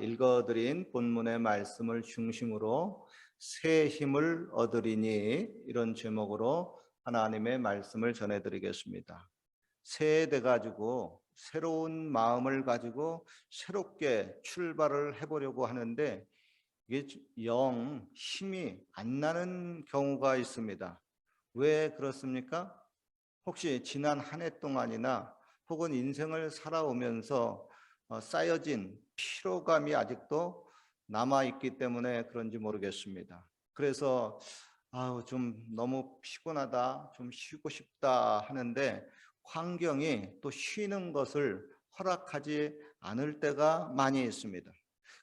읽어드린 본문의 말씀을 중심으로 새 힘을 얻으리니, 이런 제목으로 하나님의 말씀을 전해드리겠습니다. 새해 돼가지고 새로운 마음을 가지고 새롭게 출발을 해보려고 하는데 이게 영 힘이 안 나는 경우가 있습니다. 왜 그렇습니까? 혹시 지난 한 해 동안이나 혹은 인생을 살아오면서 쌓여진 피로감이 아직도 남아있기 때문에 그런지 모르겠습니다. 그래서 좀 너무 피곤하다, 좀 쉬고 싶다 하는데 환경이 또 쉬는 것을 허락하지 않을 때가 많이 있습니다.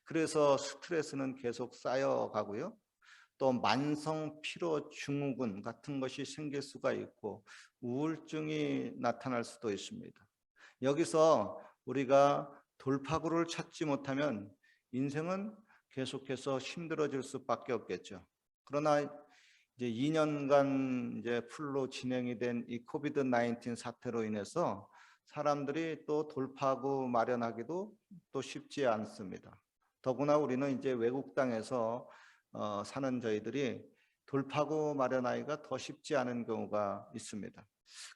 그래서 스트레스는 계속 쌓여가고요. 또 만성 피로 증후군 같은 것이 생길 수가 있고 우울증이 나타날 수도 있습니다. 여기서 우리가 돌파구를 찾지 못하면 인생은 계속해서 힘들어질 수밖에 없겠죠. 그러나 이제 2년간 이제 풀로 진행이 된 이 코비드 19 사태로 인해서 사람들이 또 돌파구 마련하기도 또 쉽지 않습니다. 더구나 우리는 이제 외국 땅에서 사는 저희들이 돌파구 마련하기가 더 쉽지 않은 경우가 있습니다.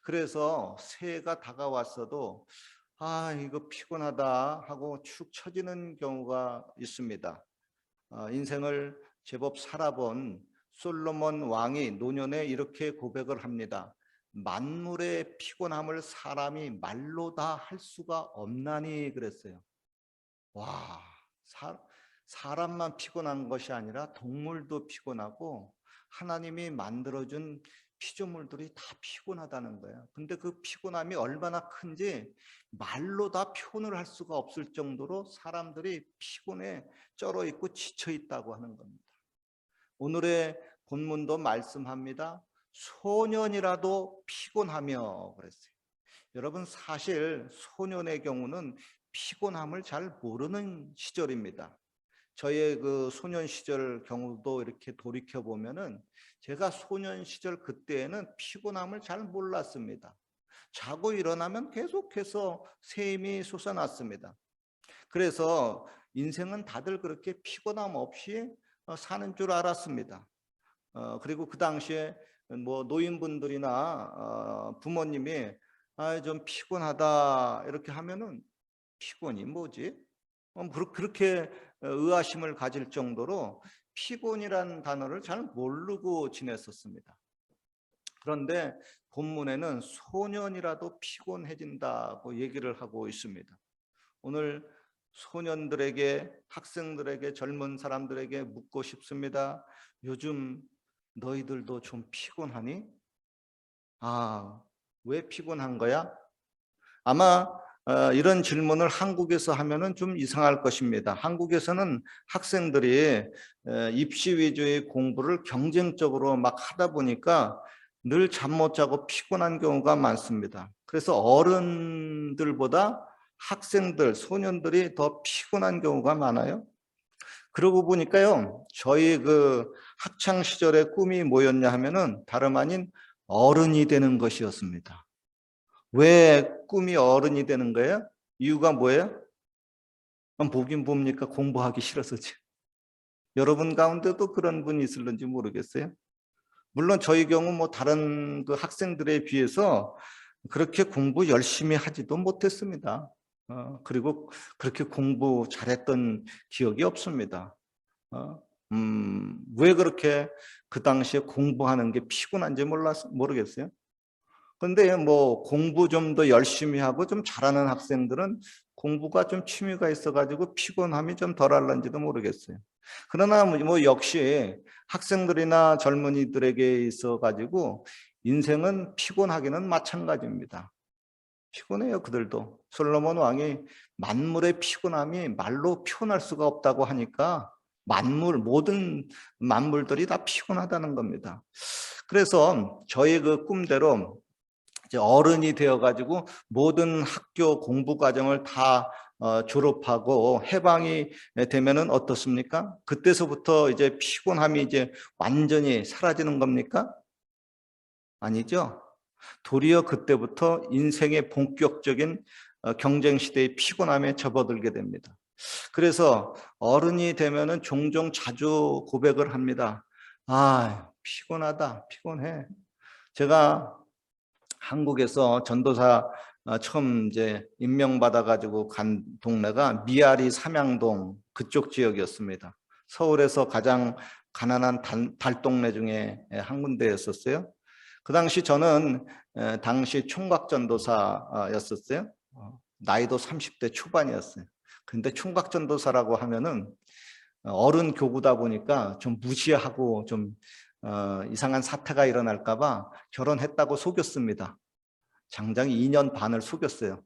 그래서 새해가 다가왔어도 이거 피곤하다 하고 축 처지는 경우가 있습니다. 인생을 제법 살아본 솔로몬 왕이 노년에 이렇게 고백을 합니다. 만물의 피곤함을 사람이 말로 다 할 수가 없나니 그랬어요. 와, 사람만 피곤한 것이 아니라 동물도 피곤하고 하나님이 만들어준 피조물들이 다 피곤하다는 거예요. 근데 그 피곤함이 얼마나 큰지 말로 다 표현을 할 수가 없을 정도로 사람들이 피곤에 쩔어 있고 지쳐 있다고 하는 겁니다. 오늘의 본문도 말씀합니다. 소년이라도 피곤하며 그랬어요. 여러분, 사실 소년의 경우는 피곤함을 잘 모르는 시절입니다. 저의 그 소년 시절 경우도 이렇게 돌이켜 보면은 제가 소년 시절 그때에는 피곤함을 잘 몰랐습니다. 자고 일어나면 계속해서 샘이 솟아났습니다. 그래서 인생은 다들 그렇게 피곤함 없이 사는 줄 알았습니다. 그리고 그 당시에 뭐 노인분들이나 부모님이 좀 피곤하다 이렇게 하면은 피곤이 뭐지? 그렇게 의아심을 가질 정도로 피곤이란 단어를 잘 모르고 지냈었습니다. 그런데 본문에는 소년이라도 피곤해진다고 얘기를 하고 있습니다. 오늘 소년들에게, 학생들에게, 젊은 사람들에게 묻고 싶습니다. 요즘 너희들도 좀 피곤하니? 왜 피곤한 거야? 아마 이런 질문을 한국에서 하면은 좀 이상할 것입니다. 한국에서는 학생들이 입시 위주의 공부를 경쟁적으로 막 하다 보니까 늘 잠 못 자고 피곤한 경우가 많습니다. 그래서 어른들보다 학생들, 소년들이 더 피곤한 경우가 많아요. 그러고 보니까요, 저희 그 학창 시절의 꿈이 뭐였냐 하면은 다름 아닌 어른이 되는 것이었습니다. 왜 꿈이 어른이 되는 거예요? 이유가 뭐예요? 보긴 봅니까? 공부하기 싫어서지. 여러분 가운데도 그런 분이 있을는지 모르겠어요. 물론 저희 경우 뭐 다른 그 학생들에 비해서 그렇게 공부 열심히 하지도 못했습니다. 그리고 그렇게 공부 잘했던 기억이 없습니다. 왜 그렇게 그 당시에 공부하는 게 피곤한지 모르겠어요. 근데 뭐 공부 좀 더 열심히 하고 좀 잘하는 학생들은 공부가 좀 취미가 있어가지고 피곤함이 좀 덜할런지도 모르겠어요. 그러나 뭐 역시 학생들이나 젊은이들에게 있어가지고 인생은 피곤하기는 마찬가지입니다. 피곤해요, 그들도. 솔로몬 왕이 만물의 피곤함이 말로 표현할 수가 없다고 하니까 모든 만물들이 다 피곤하다는 겁니다. 그래서 저희 그 꿈대로 이제 어른이 되어가지고 모든 학교 공부 과정을 다 졸업하고 해방이 되면은 어떻습니까? 그때서부터 이제 피곤함이 이제 완전히 사라지는 겁니까? 아니죠. 도리어 그때부터 인생의 본격적인 경쟁 시대의 피곤함에 접어들게 됩니다. 그래서 어른이 되면은 종종 자주 고백을 합니다. 아, 피곤하다, 피곤해. 제가 한국에서 전도사 처음 이제 임명받아 가지고 간 동네가 미아리 삼양동 그쪽 지역이었습니다. 서울에서 가장 가난한 달동네 중에 한 군데였었어요. 그 당시 저는 당시 총각 전도사였었어요. 나이도 30대 초반이었어요. 근데 총각 전도사라고 하면은 어른 교구다 보니까 좀 무시하고 좀 이상한 사태가 일어날까 봐 결혼했다고 속였습니다. 장장 2년 반을 속였어요.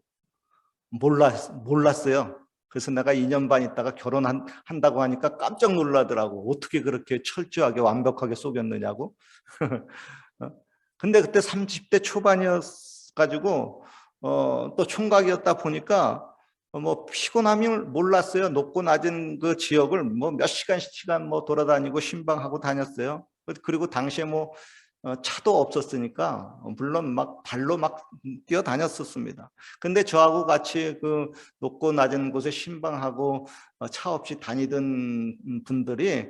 몰랐어요. 그래서 내가 2년 반 있다가 결혼한다고 하니까 깜짝 놀라더라고. 어떻게 그렇게 철저하게 완벽하게 속였느냐고. 어? 근데 그때 30대 초반이었가지고 또 총각이었다 보니까 뭐 피곤함을 몰랐어요. 높고 낮은 그 지역을 뭐 몇 시간 뭐 돌아다니고 신방하고 다녔어요. 그리고 당시에 뭐 차도 없었으니까 물론 막 발로 막 뛰어다녔었습니다. 근데 저하고 같이 그 높고 낮은 곳에 신방하고 차 없이 다니던 분들이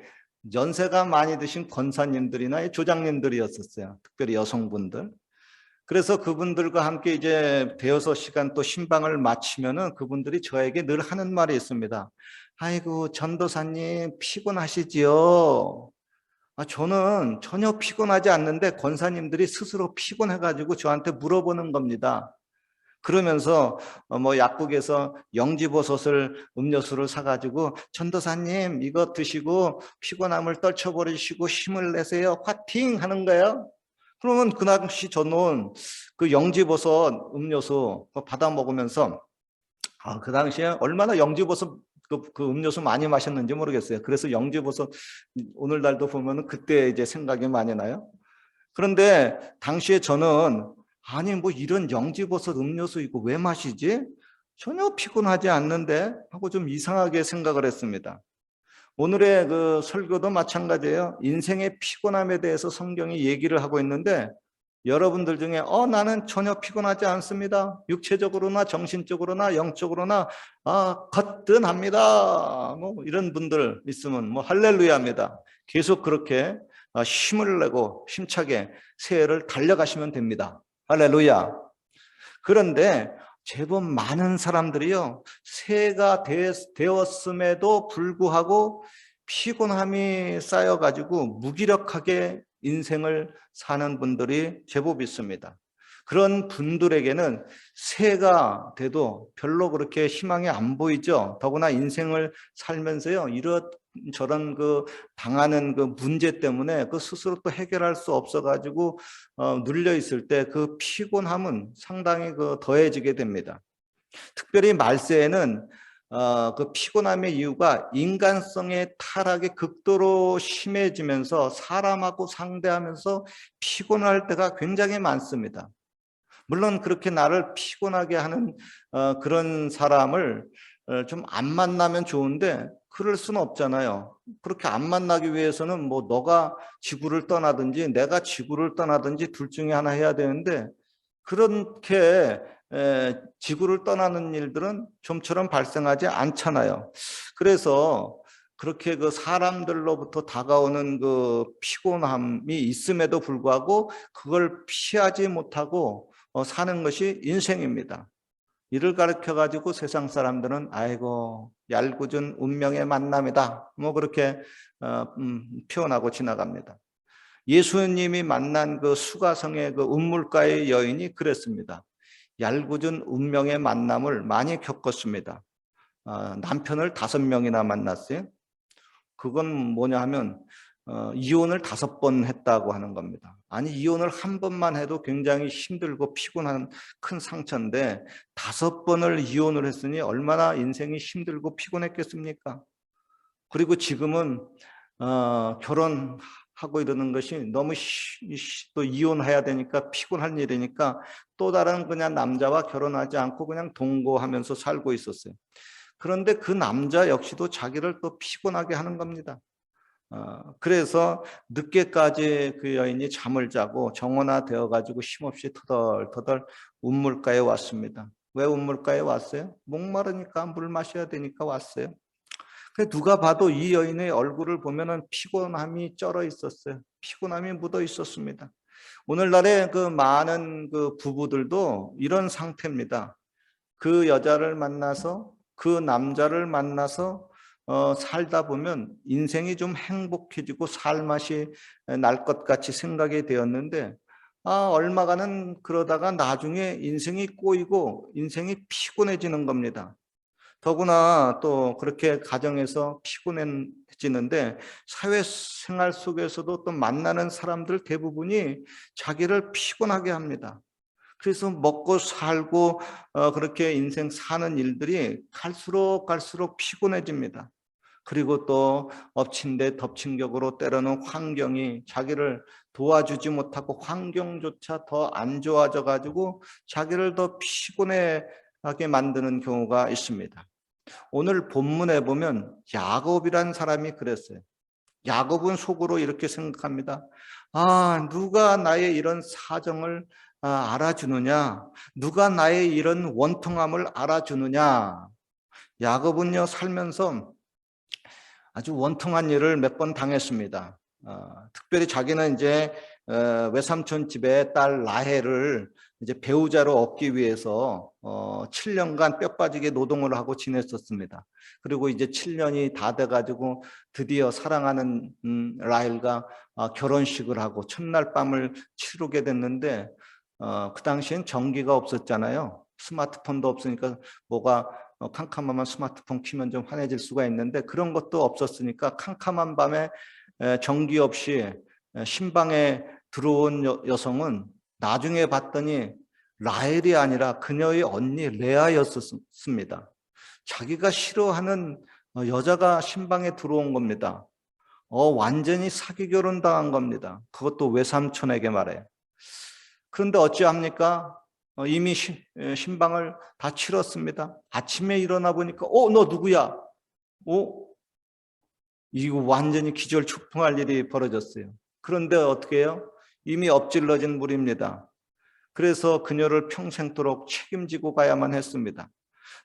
연세가 많이 드신 권사님들이나 조장님들이었었어요. 특별히 여성분들. 그래서 그분들과 함께 이제 대여섯 시간 또 신방을 마치면은 그분들이 저에게 늘 하는 말이 있습니다. 아이고, 전도사님 피곤하시지요? 저는 전혀 피곤하지 않는데 권사님들이 스스로 피곤해가지고 저한테 물어보는 겁니다. 그러면서 뭐 약국에서 영지버섯을 음료수를 사가지고 전도사님 이거 드시고 피곤함을 떨쳐버리시고 힘을 내세요. 화팅 하는 거예요. 그러면 그 당시 저는 그 영지버섯 음료수 받아 먹으면서 그 당시에 얼마나 영지버섯 그 음료수 많이 마셨는지 모르겠어요. 그래서 영지버섯 오늘날도 보면은 그때 이제 생각이 많이 나요. 그런데 당시에 저는 아니 뭐 이런 영지버섯 음료수 이거 왜 마시지? 전혀 피곤하지 않는데 하고 좀 이상하게 생각을 했습니다. 오늘의 그 설교도 마찬가지예요. 인생의 피곤함에 대해서 성경이 얘기를 하고 있는데 여러분들 중에 나는 전혀 피곤하지 않습니다. 육체적으로나 정신적으로나 영적으로나 거뜬합니다. 뭐 이런 분들 있으면 뭐 할렐루야입니다. 계속 그렇게 힘을 내고 힘차게 새해를 달려가시면 됩니다. 할렐루야. 그런데 제법 많은 사람들이요, 새해가 되었음에도 불구하고 피곤함이 쌓여가지고 무기력하게 인생을 사는 분들이 제법 있습니다. 그런 분들에게는 새해가 돼도 별로 그렇게 희망이 안 보이죠. 더구나 인생을 살면서요, 저런 그 당하는 그 문제 때문에 그 스스로 또 해결할 수 없어가지고 눌려 있을 때 그 피곤함은 상당히 그 더해지게 됩니다. 특별히 말세에는 그 피곤함의 이유가 인간성의 타락이 극도로 심해지면서 사람하고 상대하면서 피곤할 때가 굉장히 많습니다. 물론 그렇게 나를 피곤하게 하는 그런 사람을 좀 안 만나면 좋은데 그럴 수는 없잖아요. 그렇게 안 만나기 위해서는 뭐 너가 지구를 떠나든지 내가 지구를 떠나든지 둘 중에 하나 해야 되는데 그렇게 지구를 떠나는 일들은 좀처럼 발생하지 않잖아요. 그래서 그렇게 그 사람들로부터 다가오는 그 피곤함이 있음에도 불구하고 그걸 피하지 못하고 사는 것이 인생입니다. 이를 가르쳐 가지고 세상 사람들은 아이고 얄궂은 운명의 만남이다. 뭐 그렇게 표현하고 지나갑니다. 예수님이 만난 그 수가성의 그 운물가의 여인이 그랬습니다. 얄궂은 운명의 만남을 많이 겪었습니다. 남편을 5명이나 만났어요. 그건 뭐냐 하면 이혼을 5번 했다고 하는 겁니다. 아니 이혼을 한 번만 해도 굉장히 힘들고 피곤한 큰 상처인데 5번을 이혼을 했으니 얼마나 인생이 힘들고 피곤했겠습니까? 그리고 지금은 결혼하고 이러는 것이 너무 또 이혼해야 되니까 피곤한 일이니까 또 다른 그냥 남자와 결혼하지 않고 그냥 동거하면서 살고 있었어요. 그런데 그 남자 역시도 자기를 또 피곤하게 하는 겁니다. 그래서 늦게까지 그 여인이 잠을 자고 정원화 되어가지고 힘없이 터덜터덜 운물가에 왔습니다. 왜 우물가에 왔어요? 목마르니까 물 마셔야 되니까 왔어요. 누가 봐도 이 여인의 얼굴을 보면은 피곤함이 쩔어 있었어요. 피곤함이 묻어 있었습니다. 오늘날의 그 많은 그 부부들도 이런 상태입니다. 그 여자를 만나서 그 남자를 만나서 살다 보면 인생이 좀 행복해지고 살 맛이 날 것 같이 생각이 되었는데 얼마간은 그러다가 나중에 인생이 꼬이고 인생이 피곤해지는 겁니다. 더구나 또 그렇게 가정에서 피곤해지는데 사회생활 속에서도 또 만나는 사람들 대부분이 자기를 피곤하게 합니다. 그래서 먹고 살고 그렇게 인생 사는 일들이 갈수록 피곤해집니다. 그리고 또 엎친 데 덮친 격으로 때로는 환경이 자기를 도와주지 못하고 환경조차 더 안 좋아져 가지고 자기를 더 피곤해하게 만드는 경우가 있습니다. 오늘 본문에 보면 야곱이란 사람이 그랬어요. 야곱은 속으로 이렇게 생각합니다. 누가 나의 이런 사정을 알아주느냐? 누가 나의 이런 원통함을 알아주느냐? 야곱은요, 살면서 아주 원통한 일을 몇 번 당했습니다. 특별히 자기는 이제 외삼촌 집에 딸 라헬을 이제 배우자로 얻기 위해서 7년간 뼈 빠지게 노동을 하고 지냈었습니다. 그리고 이제 7년이 다 돼가지고 드디어 사랑하는 라헬과 결혼식을 하고 첫날 밤을 치르게 됐는데 그 당시엔 전기가 없었잖아요. 스마트폰도 없으니까 뭐가 캄캄하면 스마트폰 키면 좀 환해질 수가 있는데 그런 것도 없었으니까 캄캄한 밤에 전기 없이 신방에 들어온 여성은 나중에 봤더니 라헬이 아니라 그녀의 언니 레아였습니다. 자기가 싫어하는 여자가 신방에 들어온 겁니다. 완전히 사기 결혼 당한 겁니다. 그것도 외삼촌에게 말해요. 그런데 어찌합니까? 이미 신방을 다 치렀습니다. 아침에 일어나 보니까 너 누구야? 이거 완전히 기절초풍할 일이 벌어졌어요. 그런데 어떻게 해요? 이미 엎질러진 물입니다. 그래서 그녀를 평생도록 책임지고 가야만 했습니다.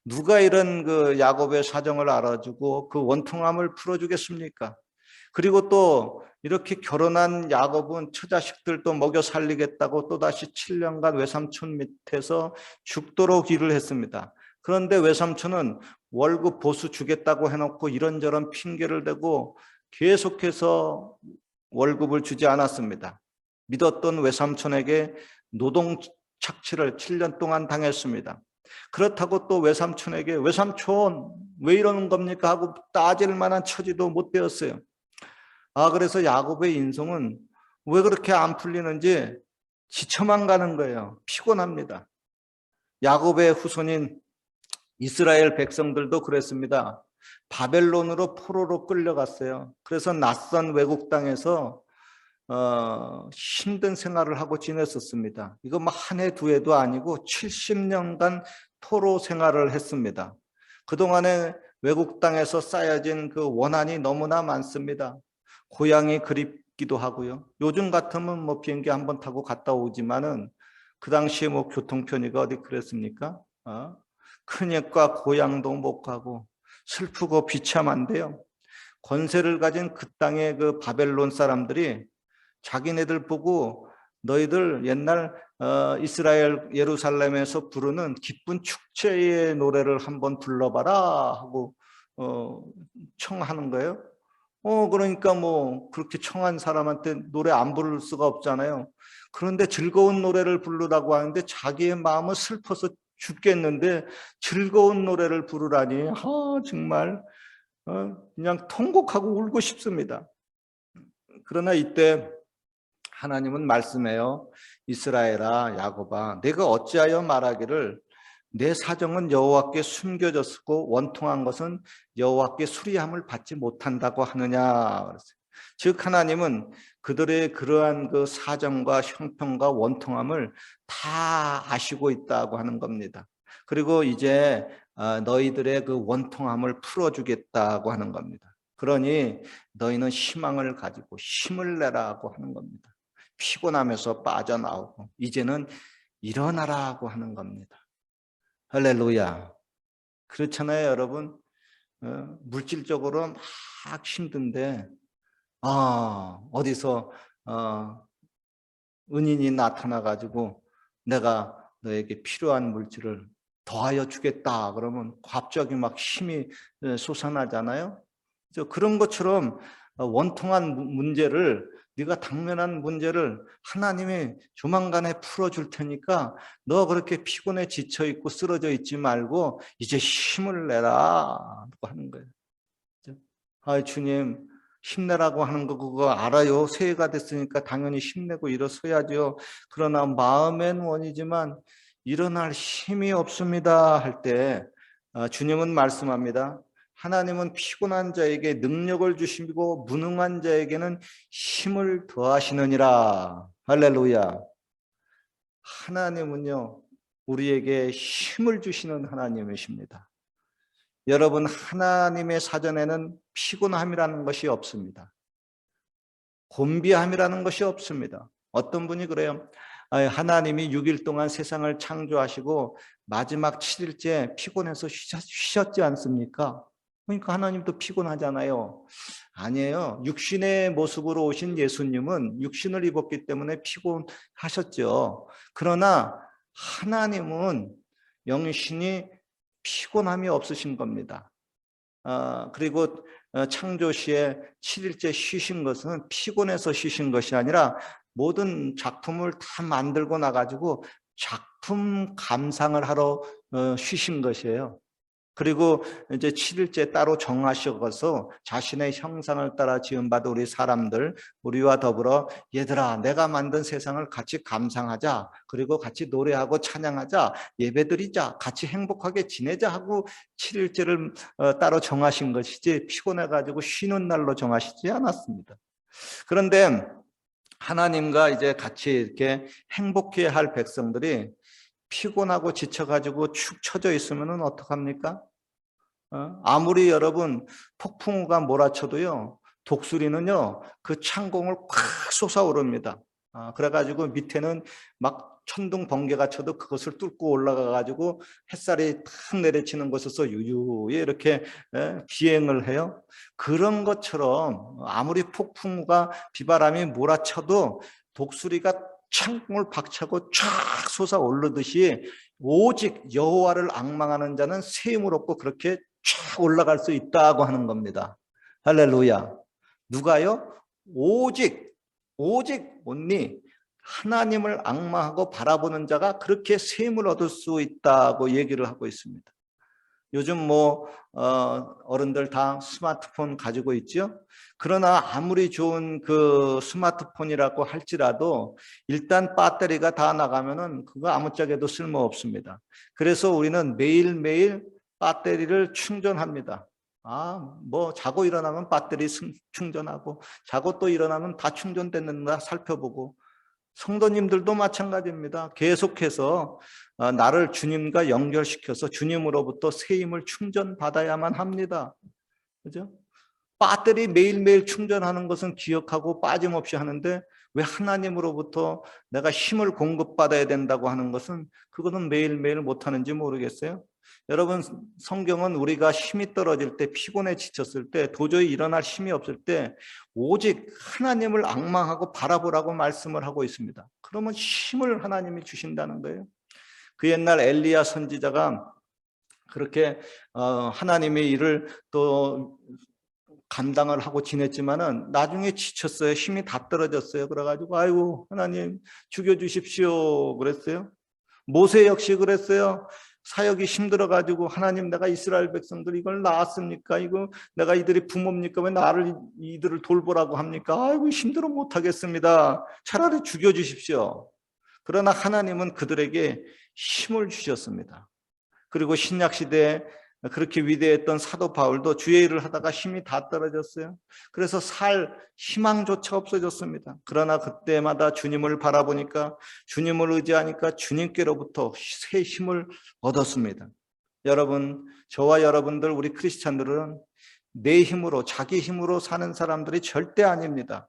누가 이런 그 야곱의 사정을 알아주고 그 원통함을 풀어주겠습니까? 그리고 또 이렇게 결혼한 야곱은 처자식들도 먹여 살리겠다고 또다시 7년간 외삼촌 밑에서 죽도록 일을 했습니다. 그런데 외삼촌은 월급 보수 주겠다고 해놓고 이런저런 핑계를 대고 계속해서 월급을 주지 않았습니다. 믿었던 외삼촌에게 노동 착취를 7년 동안 당했습니다. 그렇다고 또 외삼촌에게 외삼촌 왜 이러는 겁니까 하고 따질 만한 처지도 못 되었어요. 그래서 야곱의 인성은 왜 그렇게 안 풀리는지 지쳐만 가는 거예요. 피곤합니다. 야곱의 후손인 이스라엘 백성들도 그랬습니다. 바벨론으로 포로로 끌려갔어요. 그래서 낯선 외국 땅에서 힘든 생활을 하고 지냈었습니다. 이거 뭐 한 해 두 해도 아니고 70년간 포로 생활을 했습니다. 그동안에 외국 땅에서 쌓여진 그 원한이 너무나 많습니다. 고향이 그립기도 하고요. 요즘 같으면 뭐 비행기 한번 타고 갔다 오지만은 그 당시에 뭐 교통 편의가 어디 그랬습니까? 큰역과 고향도 못 가고 슬프고 비참한데요. 권세를 가진 그 땅의 그 바벨론 사람들이 자기네들 보고 너희들 옛날 이스라엘 예루살렘에서 부르는 기쁜 축제의 노래를 한번 불러봐라 하고 청하는 거예요. 그러니까 뭐 그렇게 청한 사람한테 노래 안 부를 수가 없잖아요. 그런데 즐거운 노래를 부르라고 하는데 자기의 마음은 슬퍼서 죽겠는데 즐거운 노래를 부르라니 정말 그냥 통곡하고 울고 싶습니다. 그러나 이때 하나님은 말씀해요. 이스라엘아 야곱아 내가 어찌하여 말하기를 내 사정은 여호와께 숨겨졌고 원통한 것은 여호와께 수리함을 받지 못한다고 하느냐. 즉 하나님은 그들의 그러한 그 사정과 형편과 원통함을 다 아시고 있다고 하는 겁니다. 그리고 이제 너희들의 그 원통함을 풀어주겠다고 하는 겁니다. 그러니 너희는 희망을 가지고 힘을 내라고 하는 겁니다. 피곤함에서 빠져나오고 이제는 일어나라고 하는 겁니다. 할렐루야. 그렇잖아요, 여러분. 물질적으로 막 힘든데 어디서 은인이 나타나 가지고 내가 너에게 필요한 물질을 더하여 주겠다 그러면 갑자기 막 힘이 솟아나잖아요. 그런 것처럼 원통한 문제를, 네가 당면한 문제를 하나님이 조만간에 풀어줄 테니까 너 그렇게 피곤해 지쳐 있고 쓰러져 있지 말고 이제 힘을 내라 하는 거예요. 주님 힘내라고 하는 거 그거 알아요. 새해가 됐으니까 당연히 힘내고 일어서야죠. 그러나 마음엔 원이지만 일어날 힘이 없습니다 할 때 주님은 말씀합니다. 하나님은 피곤한 자에게 능력을 주시고 무능한 자에게는 힘을 더하시느니라. 할렐루야. 하나님은요 우리에게 힘을 주시는 하나님이십니다. 여러분, 하나님의 사전에는 피곤함이라는 것이 없습니다. 곤비함이라는 것이 없습니다. 어떤 분이 그래요. 하나님이 6일 동안 세상을 창조하시고 마지막 7일째 피곤해서 쉬셨지 않습니까? 그러니까 하나님도 피곤하잖아요. 아니에요. 육신의 모습으로 오신 예수님은 육신을 입었기 때문에 피곤하셨죠. 그러나 하나님은 영신이 피곤함이 없으신 겁니다. 그리고 창조 시에 7일째 쉬신 것은 피곤해서 쉬신 것이 아니라 모든 작품을 다 만들고 나가지고 작품 감상을 하러 쉬신 것이에요. 그리고 이제 7일째 따로 정하셔서 자신의 형상을 따라 지음받은 우리 사람들, 우리와 더불어 얘들아 내가 만든 세상을 같이 감상하자, 그리고 같이 노래하고 찬양하자, 예배드리자, 같이 행복하게 지내자 하고 7일째를 따로 정하신 것이지 피곤해가지고 쉬는 날로 정하시지 않았습니다. 그런데 하나님과 이제 같이 이렇게 행복해야 할 백성들이 피곤하고 지쳐가지고 축 처져 있으면 어떡합니까? 아무리 여러분 폭풍우가 몰아쳐도요, 독수리는요 그 창공을 콱 솟아오릅니다. 그래가지고 밑에는 막 천둥 번개가 쳐도 그것을 뚫고 올라가 가지고 햇살이 탁 내리치는 곳에서 유유히 이렇게 비행을 해요. 그런 것처럼 아무리 폭풍우가 비바람이 몰아쳐도 독수리가 창공을 박차고 쫙 솟아오르듯이 오직 여호와를 앙망하는 자는 셈을 얻고 그렇게 쫙 올라갈 수 있다고 하는 겁니다. 할렐루야. 누가요? 오직 온리 하나님을 앙망하고 바라보는 자가 그렇게 셈을 얻을 수 있다고 얘기를 하고 있습니다. 요즘 어른들 다 스마트폰 가지고 있죠. 그러나 아무리 좋은 그 스마트폰이라고 할지라도 일단 배터리가 다 나가면은 그거 아무짝에도 쓸모 없습니다. 그래서 우리는 매일매일 배터리를 충전합니다. 자고 일어나면 배터리 충전하고, 자고 또 일어나면 다 충전됐는가 살펴보고, 성도님들도 마찬가지입니다. 계속해서 나를 주님과 연결시켜서 주님으로부터 새 힘을 충전받아야만 합니다. 그죠? 배터리 매일매일 충전하는 것은 기억하고 빠짐없이 하는데 왜 하나님으로부터 내가 힘을 공급받아야 된다고 하는 것은 그것은 매일매일 못하는지 모르겠어요. 여러분, 성경은 우리가 힘이 떨어질 때, 피곤해 지쳤을 때, 도저히 일어날 힘이 없을 때 오직 하나님을 앙망하고 바라보라고 말씀을 하고 있습니다. 그러면 힘을 하나님이 주신다는 거예요. 그 옛날 엘리야 선지자가 그렇게 하나님의 일을 또 감당을 하고 지냈지만은 나중에 지쳤어요. 힘이 다 떨어졌어요. 그래가지고 아이고 하나님 죽여주십시오 그랬어요. 모세 역시 그랬어요. 사역이 힘들어가지고 하나님 내가 이스라엘 백성들 이걸 낳았습니까? 이거 내가 이들이 부모입니까? 왜 나를 이들을 돌보라고 합니까? 아이고 힘들어 못하겠습니다. 차라리 죽여주십시오. 그러나 하나님은 그들에게 힘을 주셨습니다. 그리고 신약시대에 그렇게 위대했던 사도 바울도 주의 일을 하다가 힘이 다 떨어졌어요. 그래서 살 희망조차 없어졌습니다. 그러나 그때마다 주님을 바라보니까, 주님을 의지하니까 주님께로부터 새 힘을 얻었습니다. 여러분, 저와 여러분들 우리 크리스찬들은 내 힘으로, 자기 힘으로 사는 사람들이 절대 아닙니다.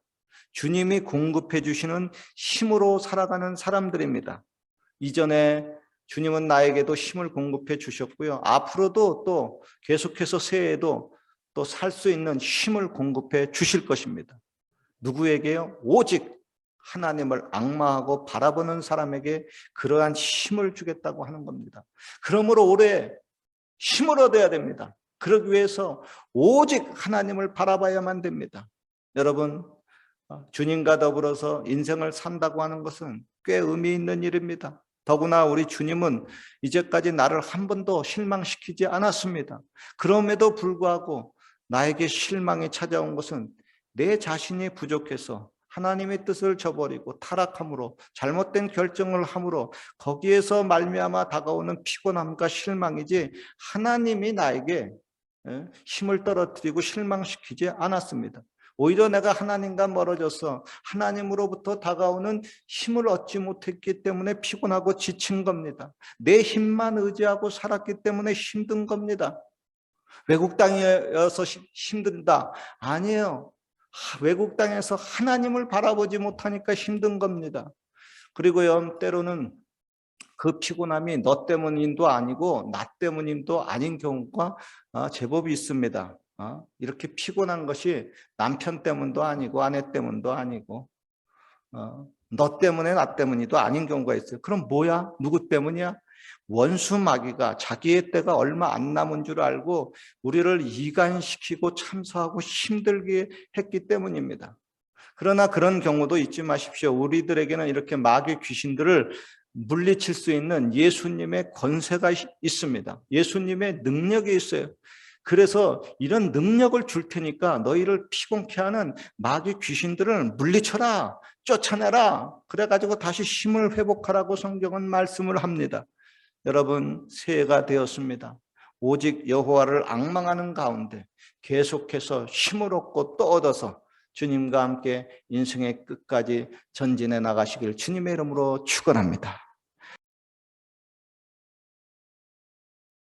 주님이 공급해 주시는 힘으로 살아가는 사람들입니다. 이전에 주님은 나에게도 힘을 공급해 주셨고요. 앞으로도 또 계속해서 새해에도 또 살 수 있는 힘을 공급해 주실 것입니다. 누구에게요? 오직 하나님을 앙망하고 바라보는 사람에게 그러한 힘을 주겠다고 하는 겁니다. 그러므로 올해 힘을 얻어야 됩니다. 그러기 위해서 오직 하나님을 바라봐야만 됩니다. 여러분, 주님과 더불어서 인생을 산다고 하는 것은 꽤 의미 있는 일입니다. 더구나 우리 주님은 이제까지 나를 한 번도 실망시키지 않았습니다. 그럼에도 불구하고 나에게 실망이 찾아온 것은 내 자신이 부족해서 하나님의 뜻을 저버리고 타락함으로 잘못된 결정을 함으로 거기에서 말미암아 다가오는 피곤함과 실망이지 하나님이 나에게 힘을 떨어뜨리고 실망시키지 않았습니다. 오히려 내가 하나님과 멀어져서 하나님으로부터 다가오는 힘을 얻지 못했기 때문에 피곤하고 지친 겁니다. 내 힘만 의지하고 살았기 때문에 힘든 겁니다. 외국 땅이어서 힘든다. 아니에요. 외국 땅에서 하나님을 바라보지 못하니까 힘든 겁니다. 그리고요, 때로는 그 피곤함이 너 때문인도 아니고 나 때문인도 아닌 경우가 제법 있습니다. 이렇게 피곤한 것이 남편 때문도 아니고 아내 때문도 아니고 너 때문에 나 때문이도 아닌 경우가 있어요. 그럼 뭐야? 누구 때문이야? 원수 마귀가 자기의 때가 얼마 안 남은 줄 알고 우리를 이간시키고 참소하고 힘들게 했기 때문입니다. 그러나 그런 경우도 잊지 마십시오. 우리들에게는 이렇게 마귀 귀신들을 물리칠 수 있는 예수님의 권세가 있습니다. 예수님의 능력이 있어요. 그래서 이런 능력을 줄 테니까 너희를 피곤케 하는 마귀 귀신들을 물리쳐라, 쫓아내라. 그래가지고 다시 힘을 회복하라고 성경은 말씀을 합니다. 여러분, 새해가 되었습니다. 오직 여호와를 앙망하는 가운데 계속해서 힘을 얻고 또 얻어서 주님과 함께 인생의 끝까지 전진해 나가시길 주님의 이름으로 축원합니다.